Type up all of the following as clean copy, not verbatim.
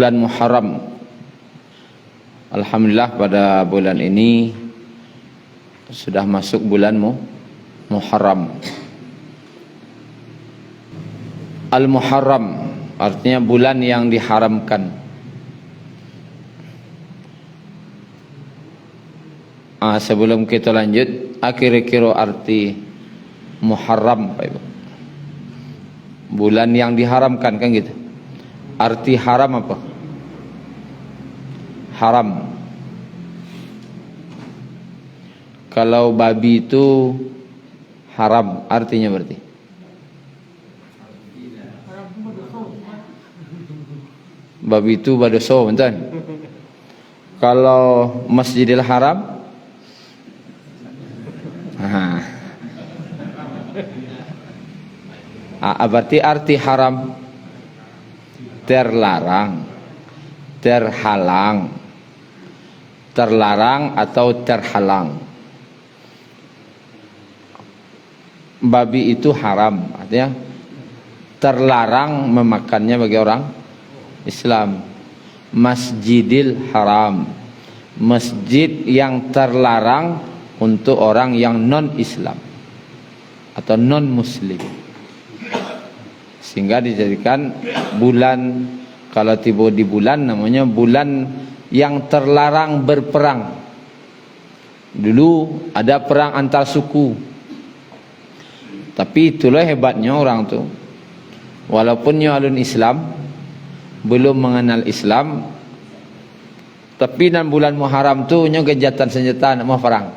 bulan Muharram. Alhamdulillah pada bulan ini sudah masuk bulan Muharram. Al-Muharram artinya bulan yang diharamkan. Sebelum kita lanjut, kira-kira arti Muharram Pak Ibu? Bulan yang diharamkan kan gitu. Arti haram apa? Haram. Kalau babi itu haram, artinya berarti babi itu badoso, betul? Kalau Masjidil Haram, berarti arti haram terlarang, terhalang, terlarang atau terhalang. Babi itu haram, artinya terlarang memakannya bagi orang Islam. Masjidil Haram, masjid yang terlarang untuk orang yang non-Islam atau non-Muslim, sehingga dijadikan bulan, kalau tiba di bulan namanya bulan yang terlarang berperang. Dulu ada perang antar suku, tapi itulah hebatnya orang tu, walaupun nyalun Islam, belum mengenal Islam, tapi dalam bulan Muharram tu nya gejatan senjata nak mau perang,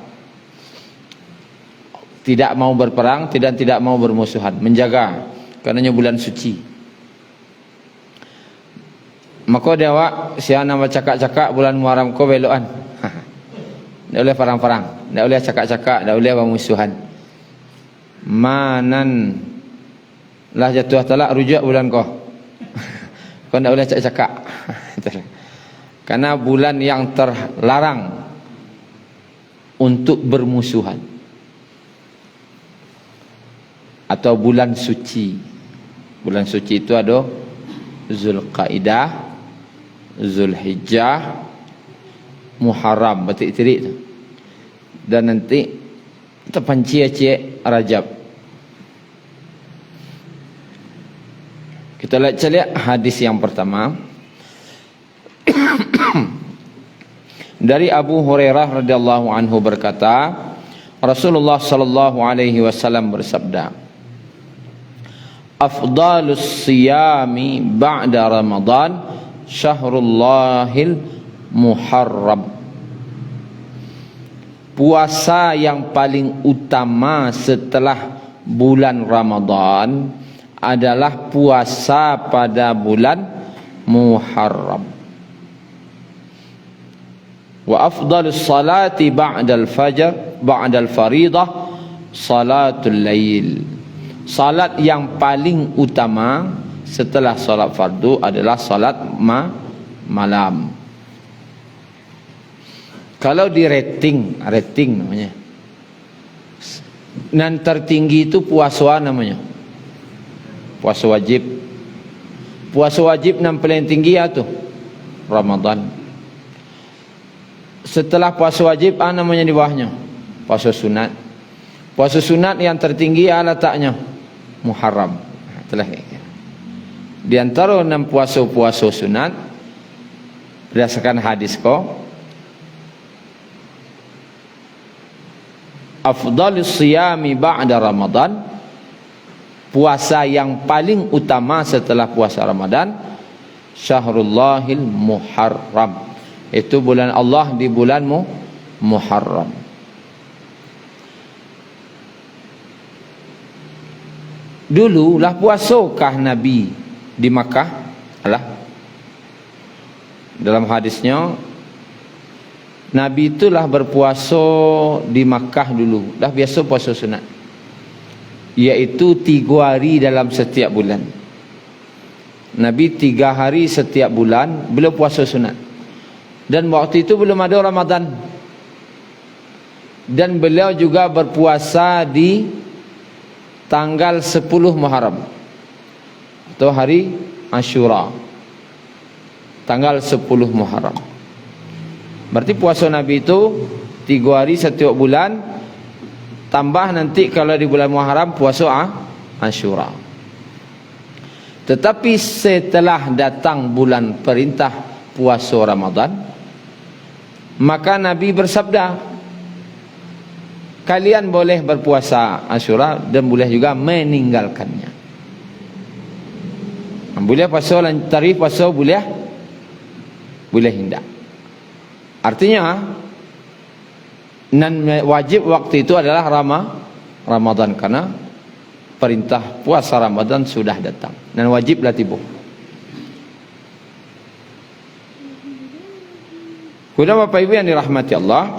tidak mau berperang, tidak mau bermusuhan, menjaga, karenanya bulan suci. Maka dia awak sia nama cakap-cakap bulan Muharram ko belokan. Tak boleh perang-perang, tak boleh cakap-cakap, tak boleh bermusuhan. Manan lah jatuh talak rujuk bulan ko. Kau tak boleh cakap-cakap. Karena bulan yang terlarang untuk bermusuhan, atau bulan suci. Bulan suci itu ada Zulqaidah, Zulhijjah, Muharram, batik-tirik tu. Dan nanti terpanci-cie Rajab. Kita lihat hadis yang pertama dari Abu Hurairah radhiyallahu anhu berkata, Rasulullah sallallahu alaihi wasallam bersabda, afdalus siyami ba'da Ramadan syahrullahil Muharram. Puasa yang paling utama setelah bulan Ramadan adalah puasa pada bulan Muharram. Wa afdalus salati ba'dal fajr ba'dal faridah salatul lail. Salat yang paling utama setelah salat fardu adalah salat malam. Kalau di rating namanya, nan tertinggi itu puasa namanya, puasa wajib. Puasa wajib yang paling tinggi itu Ramadan. Setelah puasa wajib namanya di bawahnya puasa sunat. Puasa sunat yang tertinggi letaknya Muharram. Itulah di antara 6 puasa sunat berdasarkan hadis ko, afdalus siyami ba'da Ramadan, puasa yang paling utama setelah puasa Ramadan, syahrullahil Muharram, itu bulan Allah di bulan Muharram. Dulu lah puasakah Nabi di Makkah? Alah, dalam hadisnya Nabi itulah berpuasa di Makkah dulu, dah biasa puasa sunat, iaitu 3 hari dalam setiap bulan. Nabi 3 hari setiap bulan beliau puasa sunat, dan waktu itu belum ada Ramadan. Dan beliau juga berpuasa di tanggal 10 Muharram atau hari Ashura. tanggal 10 Muharram. Berarti puasa Nabi itu 3 hari setiap bulan, tambah nanti kalau di bulan Muharram puasa Ashura. Tetapi setelah datang bulan perintah puasa Ramadan, maka Nabi bersabda, kalian boleh berpuasa Ashura dan boleh juga meninggalkannya. Boleh puasa tarikh puasa, boleh tidak. Artinya nan wajib waktu itu adalah Ramadan, karena perintah puasa Ramadan sudah datang dan wajiblah tiba. Kemudian Bapak Ibu yang dirahmati Allah,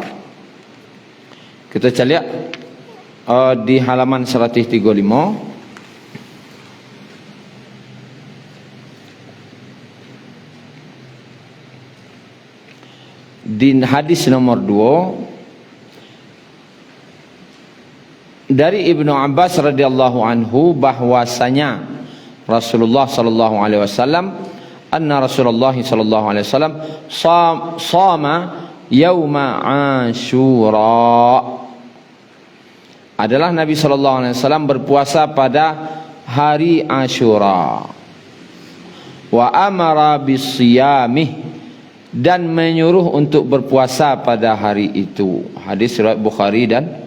kita lihat di halaman 135. Di hadis nomor 2 dari Ibnu Abbas radhiyallahu anhu bahwasanya Rasulullah sallallahu alaihi wasallam, anna Rasulullah sallallahu alaihi wasallam shama yauma Ashura, adalah Nabi sallallahu alaihi wasallam berpuasa pada hari Ashura. Wa amara bisiyamih, dan menyuruh untuk berpuasa pada hari itu. Hadis riwayat Bukhari dan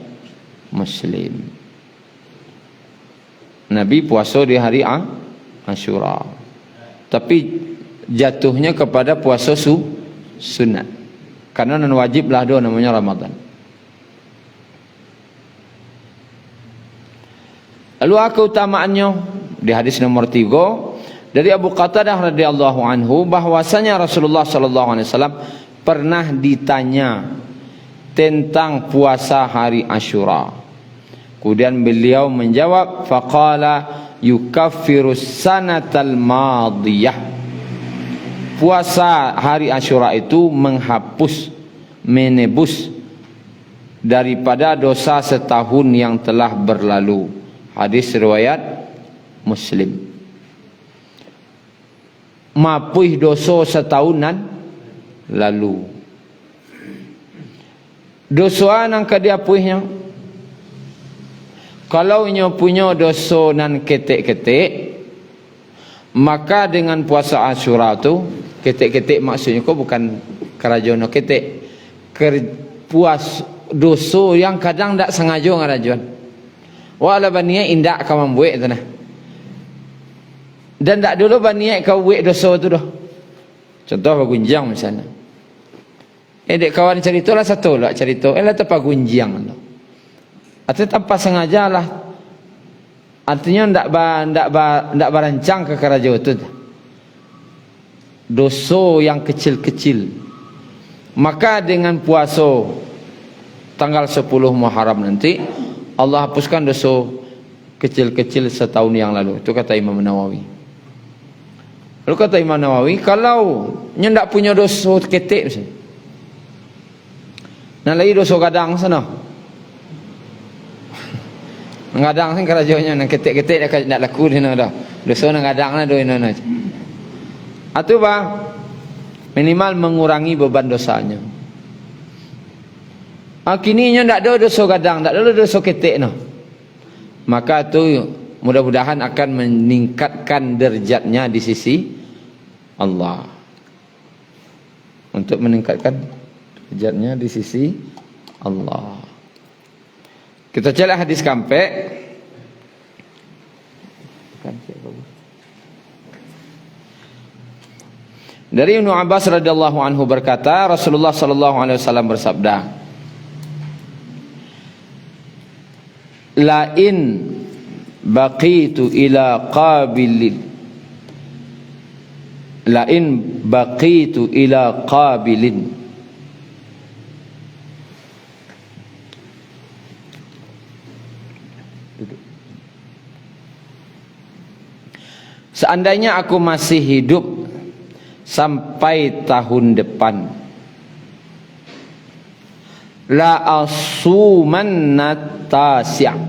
Muslim. Nabi puasa di hari Ashura, tapi jatuhnya kepada puasa sunat, karena non wajib lah do namanya Ramadan. Lalu keutamaannya di hadis nomor 3 dari Abu Qatadah radhiyallahu anhu bahwasanya Rasulullah sallallahu alaihi wasallam pernah ditanya tentang puasa hari Ashura. Kemudian beliau menjawab, faqala yukaffirus sanatal madiyah. Puasa hari Ashura itu menghapus, menebus daripada dosa setahun yang telah berlalu. Hadis riwayat Muslim. Mapuih dosa setahunan lalu. Dosa nang kadiapuihnya, kalau nyo punya dosa nan ketek-ketek, maka dengan puasa Ashura tu, ketek-ketek maksudnya kau bukan kerajaan ketek, puas dosa yang kadang tak sengaja ngarajuan. Wala baniya indak kau membuat tu nah. Dan tak dulu berniat kau buat dosa tu dah. Contoh pagunjang misalnya. Dek kawan cerita lah satu lah cerita. Lah tempat gunjang lah. Atau tanpa sengaja lah. Artinya ndak berancang ke kerajaan tu. Dosa yang kecil-kecil. Maka dengan puasa tanggal 10 Muharram nanti, Allah hapuskan dosa kecil-kecil setahun yang lalu. Itu kata Imam Nawawi. Lalu kata Imam Nawawi, kalau nyo ndak punya dosa ketek misalnya, nah lagi dosa gadang sana, gadang kan kerajaannya nang ketek-ketek ndak laku di sana dah. Dosa nang gadang na do ina. Atau bah minimal mengurangi beban dosanya. Kini nyo ndak ada dosa gadang, ndak ada dosa ketek no. Maka tu mudah-mudahan akan meningkatkan derajatnya di sisi Allah. Untuk meningkatkan derajatnya di sisi Allah. Kita cari hadis kampe. Dari Ibnu Abbas radhiyallahu anhu berkata, Rasulullah sallallahu alaihi wasallam bersabda, la in baqitu ila qabilin, la in baqitu ila qabilin, seandainya aku masih hidup sampai tahun depan, la asumanna tasya',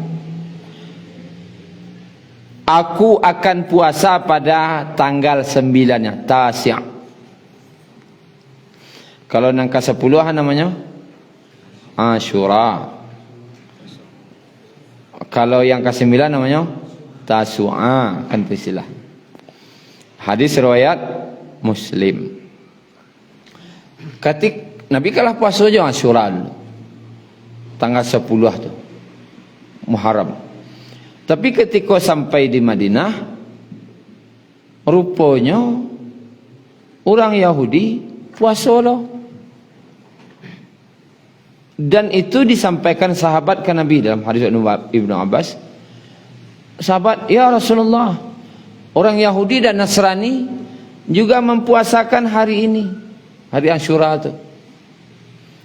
aku akan puasa pada tanggal 9-nya, tasya'. Kalau yang ke-10 namanya Asyura. Kalau yang ke-9 namanya Tasu'a, kan istilah. Hadis riwayat Muslim. Nabi kalah puasa je Asyura dulu. Tanggal 10 tu Muharram. Tapi ketika sampai di Madinah, rupanya orang Yahudi puasa lah. Dan itu disampaikan sahabat ke Nabi dalam hadis Ibnu Abbas. Sahabat, ya Rasulullah, orang Yahudi dan Nasrani juga mempuasakan hari ini, hari Asyura itu.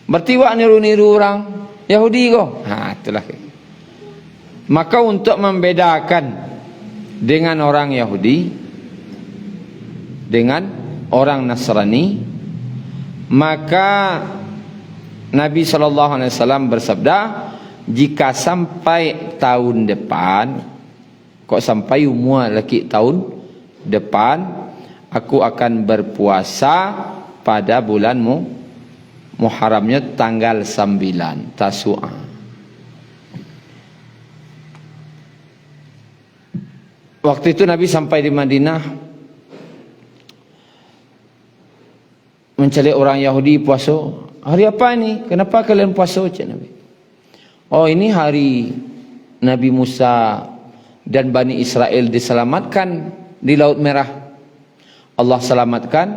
Berarti wak niru-niru orang Yahudi kok. Itulah. Maka untuk membedakan dengan orang Yahudi dengan orang Nasrani, maka Nabi SAW bersabda, jika sampai tahun depan, kok sampai umur lagi tahun depan, aku akan berpuasa pada bulan Muharramnya tanggal 9 Tasu'a. Waktu itu Nabi sampai di Madinah, mencari orang Yahudi puasa. Hari apa ini? Kenapa kalian puasa? Cik Nabi. Oh, ini hari Nabi Musa dan Bani Israel diselamatkan di Laut Merah. Allah selamatkan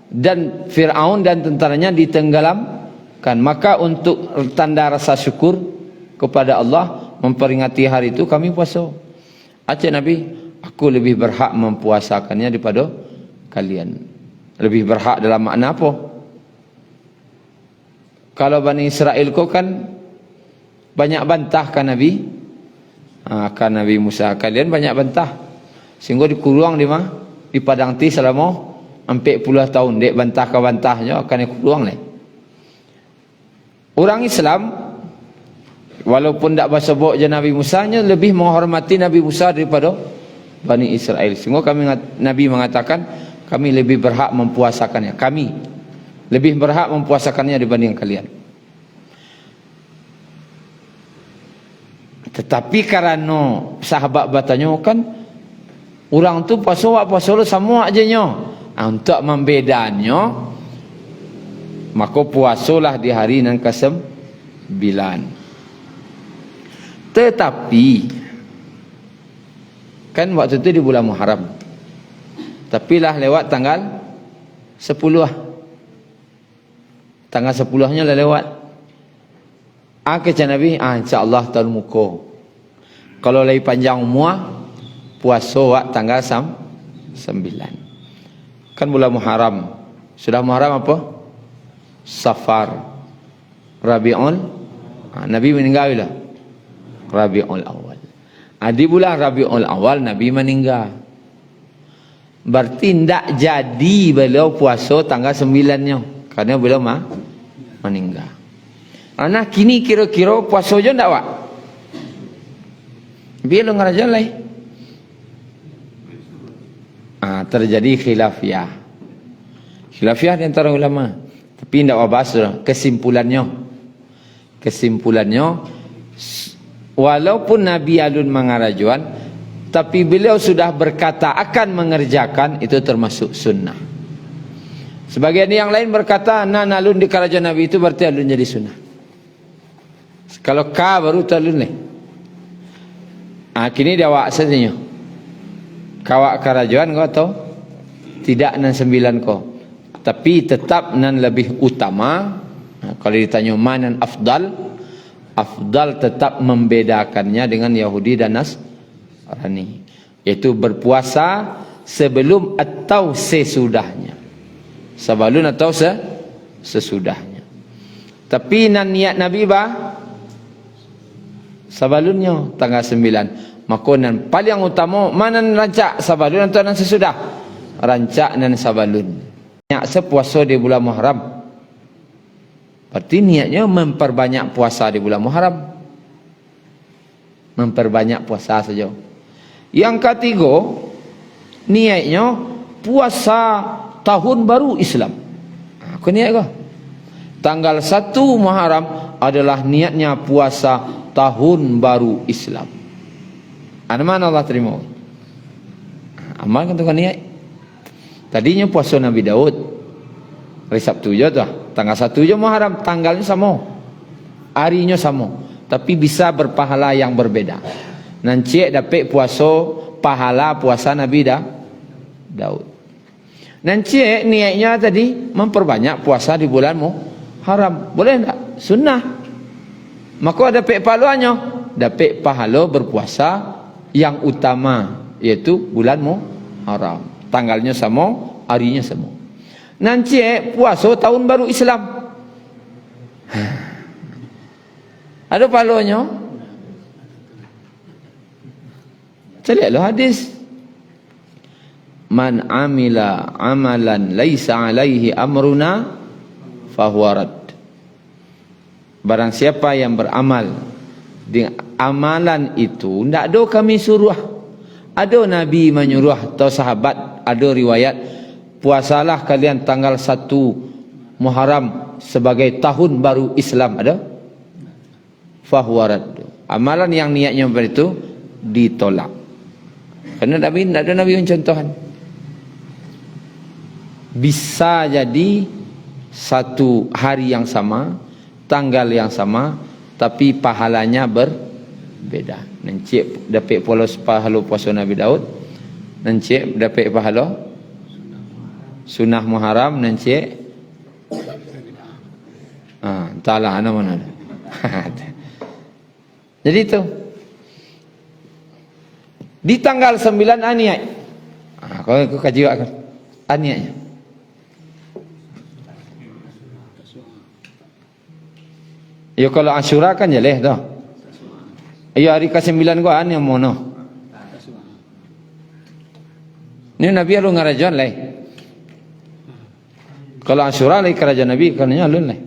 dan Fir'aun dan tentaranya ditenggelamkan. Maka untuk tanda rasa syukur kepada Allah, memperingati hari itu kami puasa. Cik Nabi, aku lebih berhak mempuasakannya daripada kalian. Lebih berhak dalam makna apa? Kalau Bani Israel kau kan banyak bantah kan Nabi, kan Nabi Musa, kalian banyak bantah, sehingga dikurung di padang ti selama 40 tahun. Dek bantah ke bantahnya akan dikurung lah. Orang Islam walaupun tak bersebut je Nabi Musa nya, lebih menghormati Nabi Musa daripada Bani Israel. Sehingga Nabi mengatakan kami lebih berhak mempuasakannya. Kami lebih berhak mempuasakannya dibanding kalian. Tetapi karena sahabat bertanya kan, orang tu puasa lu sama aja nyo. Untuk membedanya, maka puasalah di hari yang ke-9. Tetapi kan waktu itu di bulan Muharram. Tapi lah lewat tanggal 10. Tanggal 10-nya dah lewat. Kata Nabi, insya-Allah tahun muka. Kalau lagi panjang umur, puasa tanggal 9. Kan bulan Muharram. Sudah Muharram apa? Safar, Rabiul. Nabi meninggal lah. Rabiul Awal. Di bulan Rabiul Awal Nabi meninggal. Berarti tidak jadi beliau puasa tanggal 9-nya. Karena beliau meninggal. Nah kini kira-kira puasa je tak wak? Biar lu ngarajan lah. Terjadi khilafiyah. Khilafiyah di antara ulama. Tapi tidak bahas kesimpulannya. Kesimpulannya, walaupun Nabi alun mengarajuan, tapi beliau sudah berkata akan mengerjakan, itu termasuk sunnah. Sebagian yang lain berkata, alun di kerajaan Nabi itu berarti alun jadi sunnah. Kalau baru tu alun ni. Kini dia wak saja. Kawak kerajaan kau tahu? Tidak nan 9 kau. Tapi tetap nan lebih utama. Kalau ditanya mana afdal, afdal tetap membedakannya dengan Yahudi dan Nasrani. Yaitu berpuasa sebelum atau sesudahnya. Sebelum atau sesudahnya. Tapi nan niat Nabi sebelumnya tanggal 9. Maka nan paling utama mana rancak sebelum atau nan sesudah? Rancak nan sebelum. Niat sepuasa di bulan Muharram. Berarti niatnya memperbanyak puasa di bulan Muharram. Memperbanyak puasa saja. Yang ketiga, niatnya puasa tahun baru Islam. Aku niat kau. Tanggal 1 Muharram adalah niatnya puasa tahun baru Islam. Ada mana Allah terima? Amal kan tukang niat. Tadinya puasa Nabi Daud hari Sabtu je tu, tanggal 1 je Muharram, tanggalnya sama, harinya sama, tapi bisa berpahala yang berbeda. Nanti dapat puasa pahala puasa Nabi Daud. Nanti niatnya tadi memperbanyak puasa di bulan Muharram. Boleh tak? Sunnah. Maka dapat pahalanya, dapat pahala berpuasa yang utama, yaitu bulan Muharram. Tanggalnya sama, harinya sama. Nanti puasa tahun baru Islam. Ada pahalanya. Lihatlah hadis. Man amila amalan laisa alaihi amruna fahuwa rad. Barang siapa yang beramal dengan amalan itu, tidak ada kami suruh. Ada Nabi menyuruh atau sahabat, ada riwayat, puasalah kalian tanggal 1 Muharram sebagai tahun baru Islam. Ada? Fahuwa rad. Amalan yang niatnya seperti itu ditolak. Karena Nabi, tidak ada Nabi yang contohan. Bisa jadi satu hari yang sama, tanggal yang sama, tapi pahalanya berbeda. Nanti dapat pahala puasa Nabi Daud, nanti dapat pahala sunnah Muharram, nanti entahlah mana. Jadi itu di tanggal 9 aniat. Kau kaji akan aniatnya. Ya kalau Asyura kan jeleh dah. Ya hari ke-9 gua an yang mono. Ni Nabi alu ngarajan lai. Kalau Asyura lai kerajaan Nabi kananya alun lai.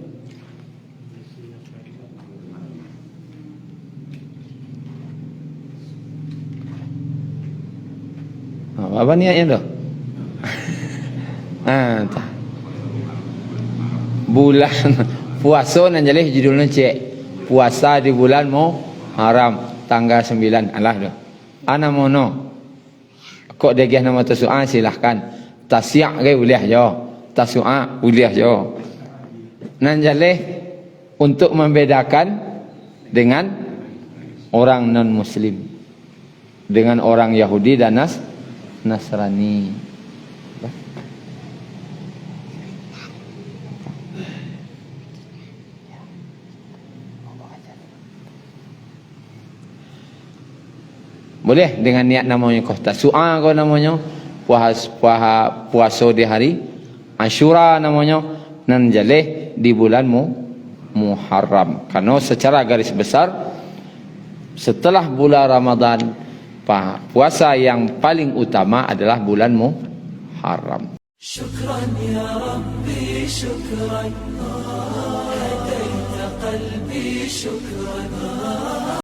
Apa niatnya dah? Bulan puasa nan jaleh judulnya cek puasa di bulan Muharram tanggal 9 alah dah. Ana mono. Kok dia nama Tasu'a silahkan. Tasya' ke boleh je. Tasu'a boleh je. Nan jaleh untuk membedakan dengan orang non muslim, dengan orang Yahudi dan Nasrani. Boleh dengan niat namanya Tasu'a kau namanya, puasa di hari Asyura namanya, nan jaleh di bulan Muharram. Karena secara garis besar setelah bulan Ramadan, puasa yang paling utama adalah bulan Muharram. Syukran ya Rabbi, syukran hadaita qalbi, syukran.